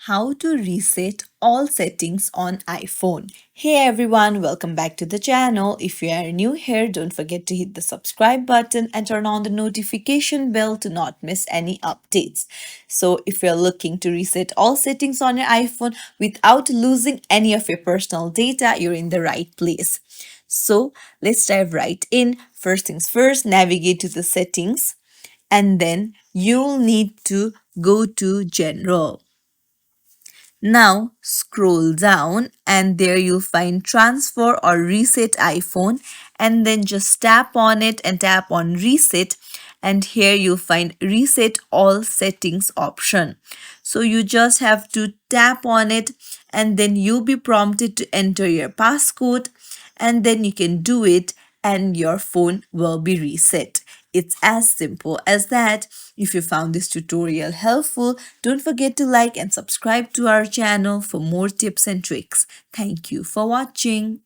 how to reset all settings on iPhone. Hey everyone, welcome back to the channel. If you are new here, don't forget to hit the subscribe button and turn on the notification bell to not miss any updates. So if you're looking to reset all settings on your iPhone without losing any of your personal data, you're in the right place. So let's dive right in. First things first, navigate to the settings and then you'll need to go to General. Now scroll down and there you'll find transfer or reset iPhone, and then just tap on it and tap on reset, and here you'll find reset all settings option. So you just have to tap on it and then you'll be prompted to enter your passcode, and then you can do it and your phone will be reset. It's as simple as that. If you found this tutorial helpful, don't forget to like and subscribe to our channel for more tips and tricks. Thank you for watching.